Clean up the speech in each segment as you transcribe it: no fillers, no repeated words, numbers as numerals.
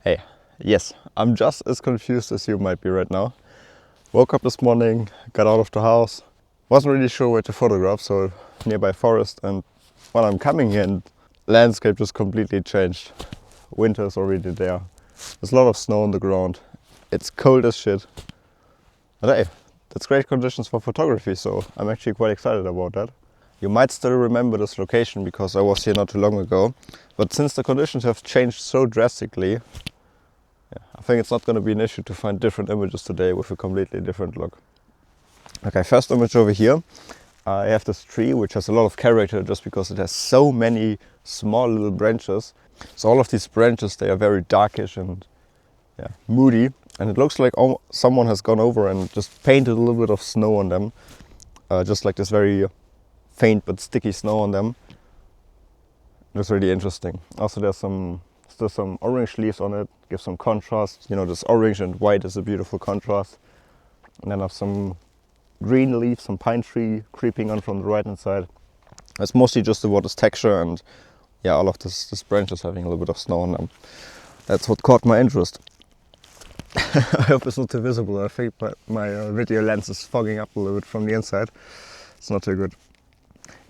Hey, yes, I'm just as confused as you might be right now. Woke up this morning, got out of the house, wasn't really sure where to photograph, so nearby forest, and when I'm coming in, landscape just completely changed. Winter is already there. There's a lot of snow on the ground. It's cold as shit. But hey, that's great conditions for photography, so I'm actually quite excited about that. You might still remember this location because I was here not too long ago, but since the conditions have changed so drastically, I think it's not going to be an issue to find different images today with a completely different look. Okay, first image over here. I have this tree which has a lot of character just because it has so many small little branches. So all of these branches, they are very darkish and moody. And it looks like someone has gone over and just painted a little bit of snow on them. Just like this very faint but sticky snow on them. It looks really interesting. Also there's still some orange leaves on it, give some contrast. You know, this orange and white is a beautiful contrast. And then I have some green leaves, some pine tree creeping on from the right hand side. It's mostly just about this texture and all of this branches having a little bit of snow on them. That's what caught my interest. I hope it's not too visible. I think my video lens is fogging up a little bit from the inside. It's not too good.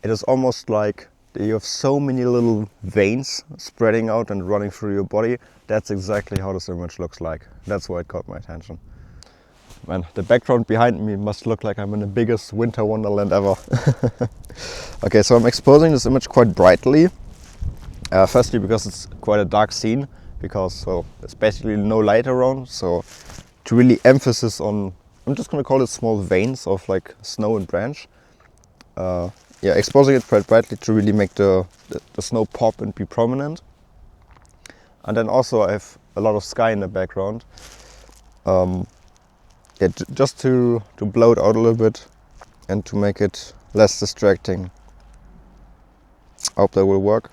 It is almost like you have so many little veins spreading out and running through your body. That's exactly how this image looks like. That's why it caught my attention. Man, the background behind me must look like I'm in the biggest winter wonderland ever. Okay, so I'm exposing this image quite brightly. Firstly because it's quite a dark scene, because there's basically no light around. So to really emphasis on, I'm just gonna call it small veins of like snow and branch. Exposing it quite brightly to really make the snow pop and be prominent. And then also I have a lot of sky in the background. Just to blow it out a little bit and to make it less distracting. I hope that will work.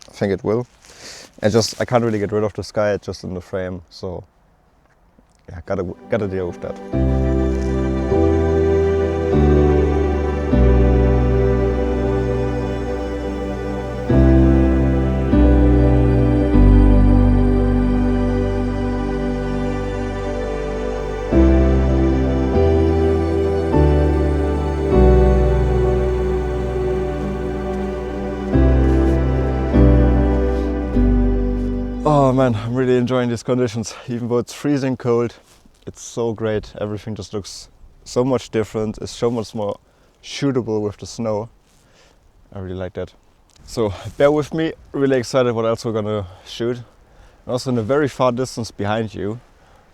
I think it will. I can't really get rid of the sky, it's just in the frame, so yeah, gotta deal with that. Oh man, I'm really enjoying these conditions. Even though it's freezing cold, it's so great. Everything just looks so much different. It's so much more shootable with the snow. I really like that. So bear with me, really excited what else we're gonna shoot. And also in the very far distance behind you,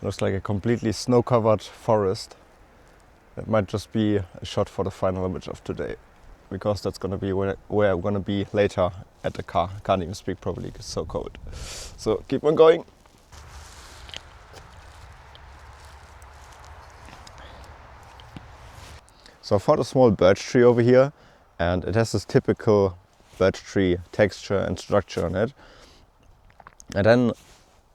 looks like a completely snow-covered forest. That might just be a shot for the final image of today, because that's gonna be where I'm gonna be later at the car. Can't even speak properly, it's so cold. So keep on going. So I found a small birch tree over here, and it has this typical birch tree texture and structure on it. And then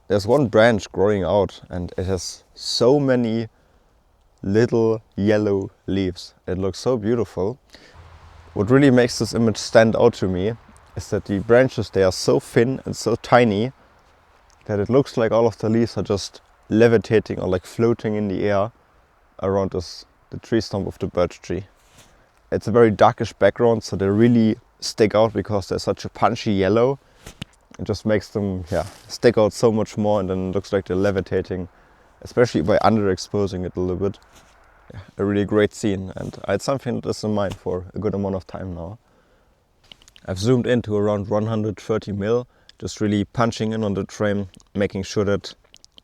there's one branch growing out, and it has so many little yellow leaves. It looks so beautiful. What really makes this image stand out to me is that the branches, they are so thin and so tiny that it looks like all of the leaves are just levitating or like floating in the air around the tree stump of the birch tree. It's a very darkish background, so they really stick out because they're such a punchy yellow. It just makes them stick out so much more, and then it looks like they're levitating, especially by underexposing it a little bit. A really great scene, and I had something that is in mind for a good amount of time now. I've zoomed in to around 130 mil, just really punching in on the frame, making sure that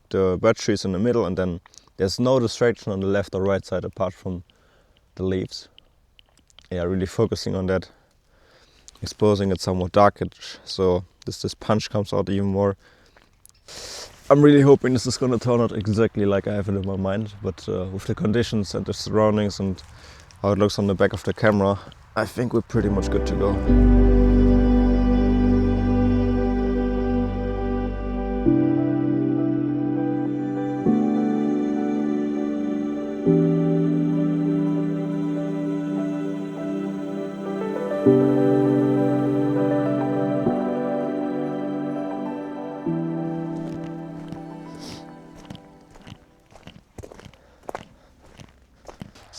the birch tree is in the middle and then there's no distraction on the left or right side apart from the leaves. Really focusing on that, exposing it somewhat darkish, so this punch comes out even more. I'm really hoping this is going to turn out exactly like I have it in my mind, but with the conditions and the surroundings and how it looks on the back of the camera, I think we're pretty much good to go.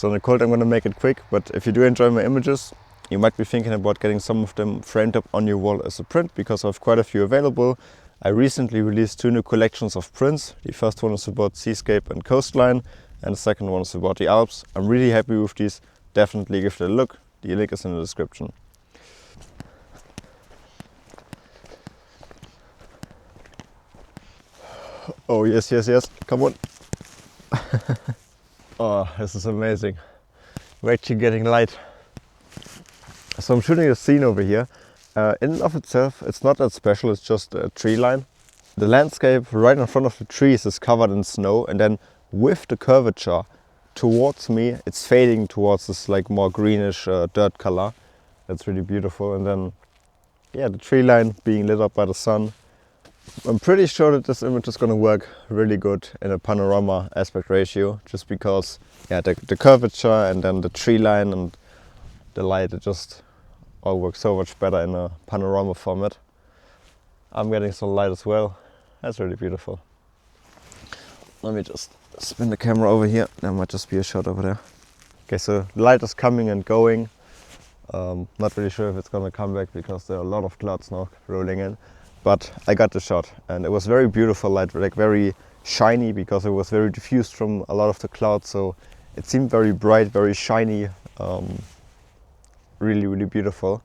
So in the cold I'm gonna make it quick, but if you do enjoy my images, you might be thinking about getting some of them framed up on your wall as a print, because I have quite a few available. I recently released 2 new collections of prints. The first one is about seascape and coastline, and the second one is about the Alps. I'm really happy with these. Definitely give it a look. The link is in the description. Oh yes, yes, yes, come on. Oh, this is amazing. We're actually getting light. So I'm shooting a scene over here. In and of itself, it's not that special, it's just a tree line. The landscape right in front of the trees is covered in snow, and then with the curvature towards me, it's fading towards this like more greenish dirt color. That's really beautiful. And then, yeah, the tree line being lit up by the sun. I'm pretty sure that this image is going to work really good in a panorama aspect ratio, just because, yeah, the curvature and then the tree line and the light, it just all works so much better in a panorama format. I'm getting some light as well. That's really beautiful. Let me just spin the camera over here. There might just be a shot over there. Okay, so the light is coming and going. Not really sure if it's gonna come back because there are a lot of clouds now rolling in. But I got the shot, and it was very beautiful light, like very shiny, because it was very diffused from a lot of the clouds. So it seemed very bright, very shiny, really, really beautiful.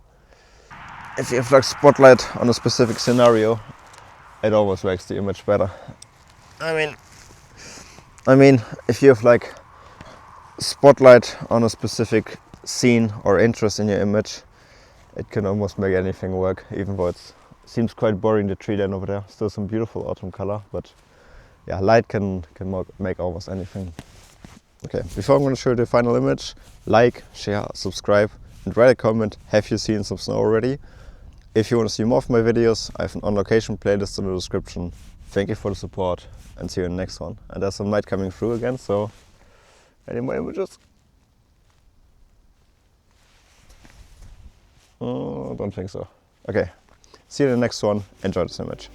If you have like spotlight on a specific scenario, it almost makes the image better. I mean, if you have like spotlight on a specific scene or interest in your image, it can almost make anything work, even though it seems quite boring, the tree line over there. Still some beautiful autumn color, but yeah, light can make almost anything. Okay, before I'm going to show you the final image, like, share, subscribe, and write a comment. Have you seen some snow already? If you want to see more of my videos, I have an on location playlist in the description. Thank you for the support, and see you in the next one. And there's some light coming through again, so any more images? Oh, I don't think so. Okay, see you in the next one. Enjoy this image.